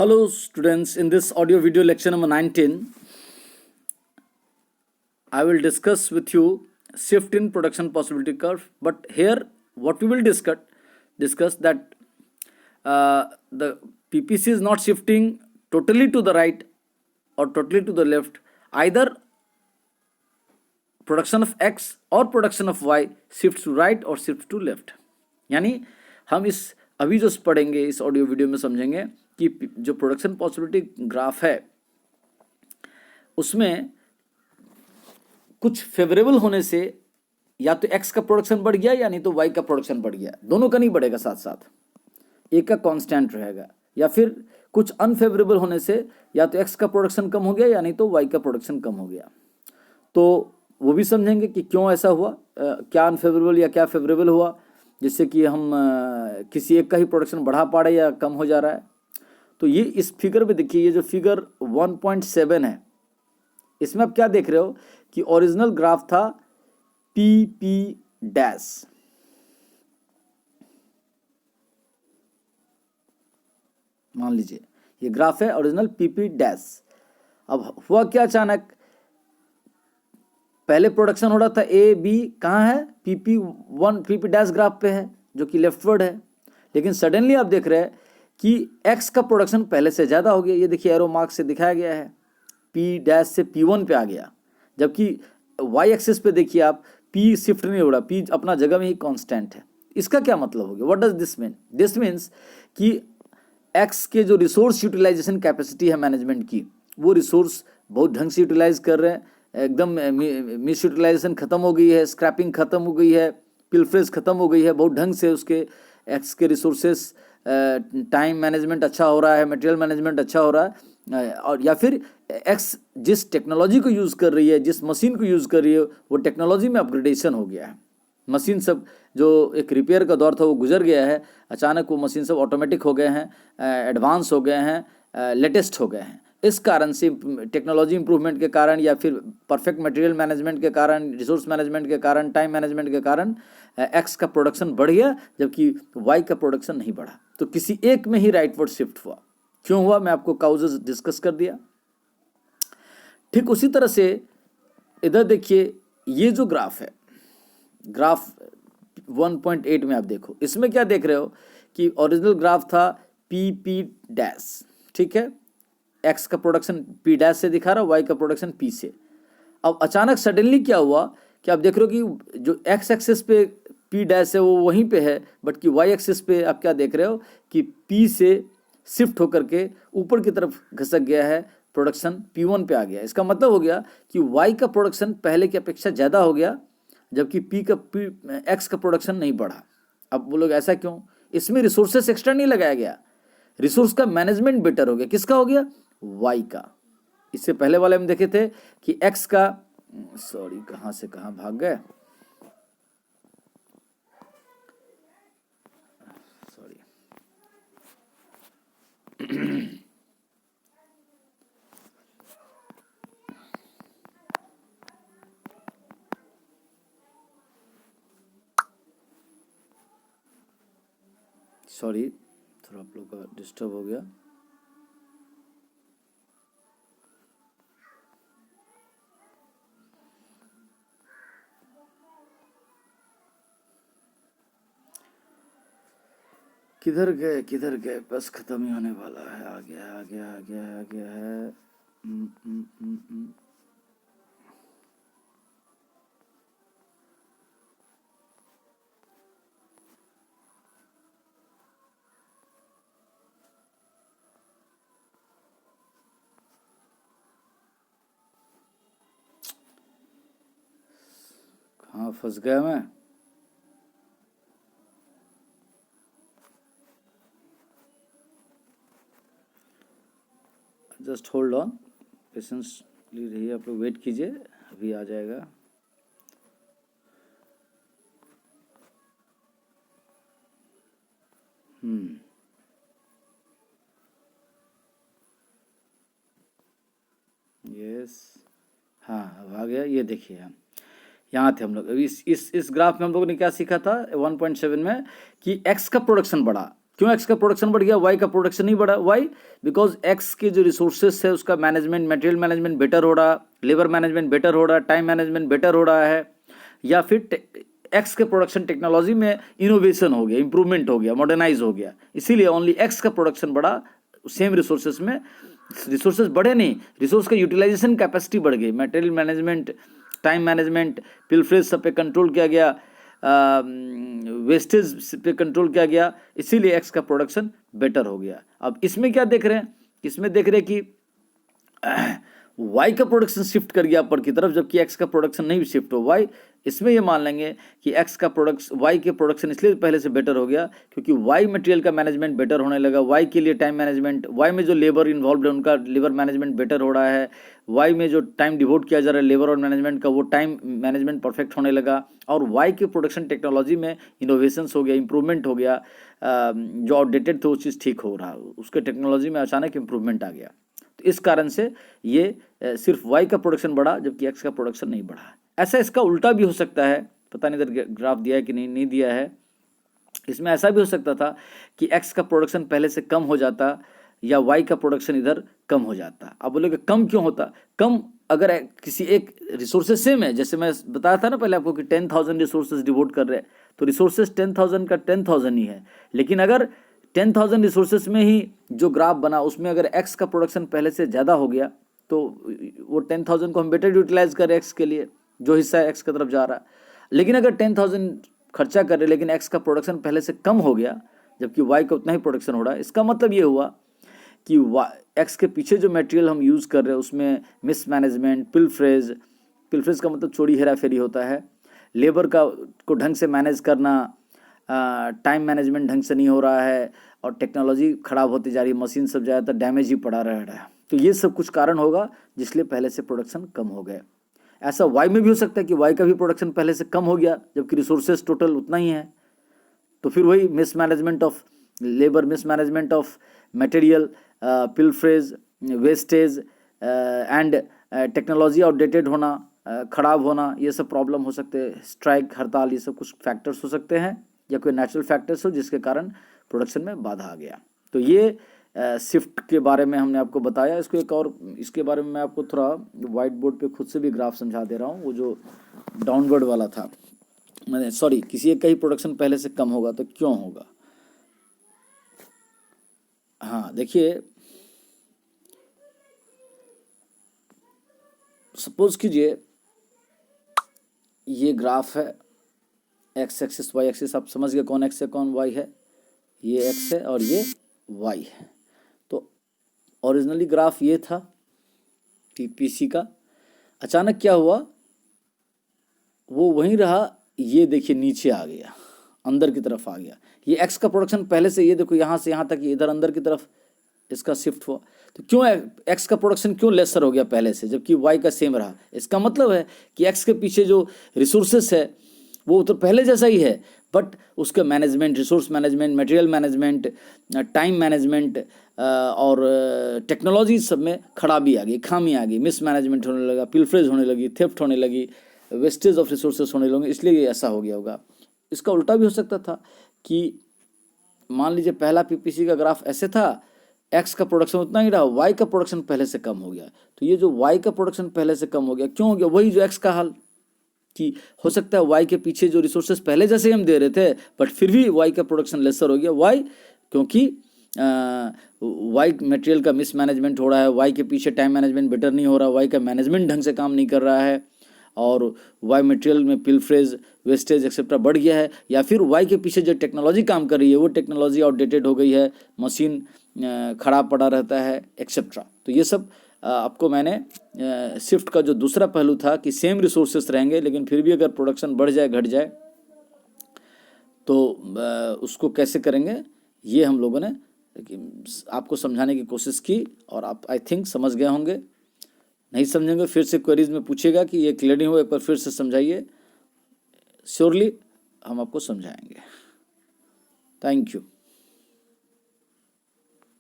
Hello students, in this audio video lecture number 19, I will discuss with you shift in production possibility curve. But here what we will discuss that the PPC is not shifting totally to the right or totally to the left. Either production of X or production of Y shift to right or shift to left. यानी हम इस अभी जो पढ़ेंगे इस audio video में समझेंगे कि जो प्रोडक्शन पॉसिबिलिटी ग्राफ है उसमें कुछ फेवरेबल होने से या तो एक्स का प्रोडक्शन बढ़ गया या नहीं तो वाई का प्रोडक्शन बढ़ गया, दोनों का नहीं बढ़ेगा, साथ साथ एक का कांस्टेंट रहेगा। या फिर कुछ अनफेवरेबल होने से या तो एक्स का प्रोडक्शन कम हो गया या नहीं तो वाई का प्रोडक्शन कम हो गया। तो वो भी समझेंगे कि क्यों ऐसा हुआ, क्या अनफेवरेबल या क्या फेवरेबल हुआ, जिससे कि हम किसी एक का ही प्रोडक्शन बढ़ा पा रहे या कम हो जा रहा है। तो ये इस फिगर में देखिए, ये जो फिगर 1.7 है इसमें आप क्या देख रहे हो कि ओरिजिनल ग्राफ था पी पी डैश, मान लीजिए ये ग्राफ है ओरिजिनल पी पी डैश। अब हुआ क्या, अचानक पहले प्रोडक्शन हो रहा था ए बी, कहाँ है, PP1 PP डैश ग्राफ पे है जो कि लेफ्टवर्ड है। लेकिन सडनली आप देख रहे हैं कि एक्स का प्रोडक्शन पहले से ज़्यादा हो गया। ये देखिए एरो मार्क से दिखाया गया है, P डैश से P1 पे आ गया, जबकि वाई एक्सिस पे देखिए आप P शिफ्ट नहीं हो रहा, P अपना जगह में ही कांस्टेंट है। इसका क्या मतलब हो गया, what does this mean? This means कि एक्स के जो रिसोर्स यूटिलाइजेशन कैपेसिटी है मैनेजमेंट की, वो रिसोर्स बहुत ढंग से यूटिलाइज कर रहे हैं, एकदम मिस यूटिलाइजेशन खत्म हो गई है, स्क्रैपिंग खत्म हो गई है, पिलफ्रेज खत्म हो गई है, बहुत ढंग से उसके एक्स के रिसोर्सेस, टाइम मैनेजमेंट अच्छा हो रहा है, मटेरियल मैनेजमेंट अच्छा हो रहा है। और या फिर एक्स जिस टेक्नोलॉजी को यूज़ कर रही है, जिस मशीन को यूज़ कर रही है, वो टेक्नोलॉजी में अपग्रेडेशन हो गया है। मशीन सब जो एक रिपेयर का दौर था वो गुजर गया है, अचानक वो मशीन सब ऑटोमेटिक हो गए हैं, एडवांस हो गए हैं, लेटेस्ट हो गए हैं। इस कारण से टेक्नोलॉजी इंप्रूवमेंट के कारण या फिर परफेक्ट मटेरियल मैनेजमेंट के कारण, रिसोर्स मैनेजमेंट के कारण, टाइम मैनेजमेंट के कारण एक्स का प्रोडक्शन बढ़ गया, जबकि वाई का प्रोडक्शन नहीं बढ़ा। तो किसी एक में ही राइटवर्ड शिफ्ट हुआ। क्यों हुआ, मैं आपको काउजेस डिस्कस कर दिया। ठीक उसी तरह से इधर देखिए, ये जो ग्राफ है, ग्राफ 1.8 में आप देखो, इसमें क्या देख रहे हो कि ओरिजिनल ग्राफ था पी पी डैश, ठीक है, एक्स का प्रोडक्शन पी डैश से दिखा रहा, वाई का प्रोडक्शन पी से। अब अचानक सडनली क्या हुआ कि आप देख रहे हो कि जो एक्स एक्सिस पे पी डैश है वो वहीं पे है, बट कि वाई एक्सिस पे आप क्या देख रहे हो कि पी से शिफ्ट होकर के ऊपर की तरफ घसक गया है, प्रोडक्शन P1 पे आ गया। इसका मतलब हो गया कि वाई का प्रोडक्शन पहले की अपेक्षा ज़्यादा हो गया, जबकि एक्स का प्रोडक्शन नहीं बढ़ा। अब बोलोगे ऐसा क्यों? इसमें रिसोर्सेस एक्स्ट्रा नहीं लगाया गया, रिसोर्स का मैनेजमेंट बेटर हो गया। किसका हो गया? वाई का। इससे पहले वाले हम देखे थे कि एक्स का, सॉरी कहाँ से कहाँ भाग गए, सॉरी सॉरी थोड़ा आप लोग का डिस्टर्ब हो गया। किधर गए, बस खत्म ही होने वाला है। आ गया है। कहाँ फंस गया मैं? जस्ट होल्ड ऑन, पेशेंसली रहिए, आप लोग वेट कीजिए, अभी आ जाएगा। यस, हाँ अब आ गया। ये देखिए हम यहाँ थे हम लोग। इस ग्राफ में हम लोगों ने क्या सीखा था 1.7 में कि एक्स का प्रोडक्शन बढ़ा, क्यों एक्स का प्रोडक्शन बढ़ गया, वाई का प्रोडक्शन नहीं बढ़ा? वाई? बिकॉज एक्स के जो रिसोर्सेस है उसका मैनेजमेंट, मटेरियल मैनेजमेंट बेटर हो रहा, लेबर मैनेजमेंट बेटर हो रहा, टाइम मैनेजमेंट बेटर हो रहा है, या फिर एक्स के प्रोडक्शन टेक्नोलॉजी में इनोवेशन हो गया, इंप्रूवमेंट हो गया, मॉडर्नाइज हो गया, इसीलिए ओनली एक्स का प्रोडक्शन बढ़ा। सेम रिसोर्सेज में रिसोर्सेज बढ़े नहीं, रिसोर्स का यूटिलाइजेशन कैपेसिटी बढ़ गई, material management, time management, pilferage सब पे कंट्रोल किया गया, वेस्टेज पे कंट्रोल किया गया, इसीलिए एक्स का प्रोडक्शन बेटर हो गया। अब इसमें क्या देख रहे हैं, इसमें देख रहे हैं कि वाई का प्रोडक्शन शिफ्ट कर गया अपर की तरफ, जबकि एक्स का प्रोडक्शन नहीं शिफ्ट हो। वाई? इसमें ये मान लेंगे कि एक्स का प्रोडक्शन, वाई के प्रोडक्शन इसलिए पहले से बेटर हो गया क्योंकि वाई मटेरियल का मैनेजमेंट बेटर होने लगा, वाई के लिए टाइम मैनेजमेंट, वाई में जो लेबर इन्वॉल्व है उनका लेबर मैनेजमेंट बेटर हो रहा है, वाई में जो टाइम डिवोट किया जा रहा है लेबर और मैनेजमेंट का, वो टाइम मैनेजमेंट परफेक्ट होने लगा, और वाई के प्रोडक्शन टेक्नोलॉजी में इनोवेशंस हो गया, इंप्रूवमेंट हो गया, जो आउटडेटेड थे वो चीज़ ठीक हो रहा, उसके टेक्नोलॉजी में अचानक इंप्रूवमेंट आ गया। तो इस कारण से ये सिर्फ वाई का प्रोडक्शन बढ़ा जबकि एक्स का प्रोडक्शन नहीं बढ़ा। ऐसा इसका उल्टा भी हो सकता है, पता नहीं इधर ग्राफ दिया है कि नहीं दिया है। इसमें ऐसा भी हो सकता था कि एक्स का प्रोडक्शन पहले से कम हो जाता या वाई का प्रोडक्शन इधर कम हो जाता। अब बोलोगे कम क्यों होता? कम अगर किसी एक रिसोर्सेज सेम है, जैसे मैं बताया था ना पहले आपको कि 10,000 रिसोर्सेज डिवोट कर रहे हैं, तो रिसोर्सेज 10,000 का 10,000 ही है, लेकिन अगर 10,000 रिसोर्सेज में ही जो ग्राफ बना उसमें अगर एक्स का प्रोडक्शन पहले से ज़्यादा हो गया तो वो 10,000 को हम बेटर यूटिलाइज करें एक्स के लिए, जो हिस्सा एक्स की तरफ जा रहा है। लेकिन अगर 10,000 खर्चा कर रहे लेकिन एक्स का प्रोडक्शन पहले से कम हो गया जबकि वाई का उतना ही प्रोडक्शन हो रहा है, इसका मतलब ये हुआ कि एक्स के पीछे जो मटेरियल हम यूज़ कर रहे हैं उसमें मिस मैनेजमेंट, पिलफ्रेज का मतलब चोरी हेरा फेरी होता है, लेबर को ढंग से मैनेज करना, टाइम मैनेजमेंट ढंग से नहीं हो रहा है, और टेक्नोलॉजी ख़राब होती जा रही है, मशीन सब ज़्यादातर डैमेज ही पड़ा रह रहा है। तो ये सब कुछ कारण होगा जिसलिए पहले से प्रोडक्शन कम हो गए। ऐसा वाई में भी हो सकता है कि वाई का भी प्रोडक्शन पहले से कम हो गया जबकि रिसोर्सेज टोटल उतना ही है, तो फिर वही mismanagement of labour, mismanagement of material, pilferage, wastage and technology outdated होना, ख़राब होना, ये सब प्रॉब्लम हो सकते हैं, स्ट्राइक, हड़ताल, ये सब कुछ फैक्टर्स हो सकते हैं, या कोई नेचुरल फैक्टर्स हो जिसके कारण प्रोडक्शन में बाधा आ गया। तो ये शिफ्ट के बारे में हमने आपको बताया। इसको एक और इसके बारे में मैं आपको थोड़ा वाइट बोर्ड पे खुद से भी ग्राफ समझा दे रहा हूँ। वो जो डाउनवर्ड वाला था, मैंने सॉरी, किसी एक का ही प्रोडक्शन पहले से कम होगा तो क्यों होगा? हाँ देखिए, सपोज कीजिए ये ग्राफ है, एक्स एक्सिस वाई एक्सिस, आप समझ गए कौन एक्स है कौन वाई है, ये एक्स है और ये वाई है। तो ओरिजिनली ग्राफ ये था पीपीसी का, अचानक क्या हुआ, वो वहीं रहा, ये देखिए नीचे आ गया, अंदर की तरफ आ गया। ये एक्स का प्रोडक्शन पहले से, ये देखो यहाँ से यहाँ तक इधर अंदर की तरफ इसका शिफ्ट हुआ, तो क्यों एक्स का प्रोडक्शन क्यों लेसर हो गया पहले से जबकि वाई का सेम रहा? इसका मतलब है कि एक्स के पीछे जो रिसोर्सेस है वो तो पहले जैसा ही है, बट उसका management, resource management, material management, time management और टेक्नोलॉजी सब में खराबी आ गई, खामी आ गई, मिस मैनेजमेंट होने लगा, पिलफ्रेज होने लगी, थेफ्ट होने लगी, वेस्टेज ऑफ रिसोर्सेस होने लगे, इसलिए ये ऐसा हो गया होगा। इसका उल्टा भी हो सकता था कि मान लीजिए पहला पीपीसी का ग्राफ ऐसे था, एक्स का प्रोडक्शन उतना ही रहा, वाई का प्रोडक्शन पहले से कम हो गया, तो ये जो वाई का प्रोडक्शन पहले से कम हो गया क्यों हो गया? वही जो एक्स का हाल, कि हो सकता है वाई के पीछे जो रिसोर्सेज पहले जैसे हम दे रहे थे बट फिर भी वाई का प्रोडक्शन लेसर हो गया। वाई? क्योंकि वाई मटेरियल का मिस मैनेजमेंट हो रहा है, वाई के पीछे टाइम मैनेजमेंट बेटर नहीं हो रहा, वाई का मैनेजमेंट ढंग से काम नहीं कर रहा है, और वाई मटेरियल में पिलफ्रेज, वेस्टेज एक्सेट्रा बढ़ गया है, या फिर वाई के पीछे जो टेक्नोलॉजी काम कर रही है वो टेक्नोलॉजी आउटडेटेड हो गई है, मशीन ख़राब पड़ा रहता है एक्सेट्रा। तो ये सब आपको मैंने शिफ्ट का जो दूसरा पहलू था कि सेम रिसोर्सेस रहेंगे लेकिन फिर भी अगर प्रोडक्शन बढ़ जाए, घट जाए, तो उसको कैसे करेंगे, ये हम लोगों ने आपको समझाने की कोशिश की, और आप आई थिंक समझ गए होंगे। नहीं समझेंगे फिर से क्वेरीज में पूछेगा कि ये क्लियर नहीं हुआ, एक बार फिर से समझाइए, श्योरली हम आपको समझाएंगे। Thank you.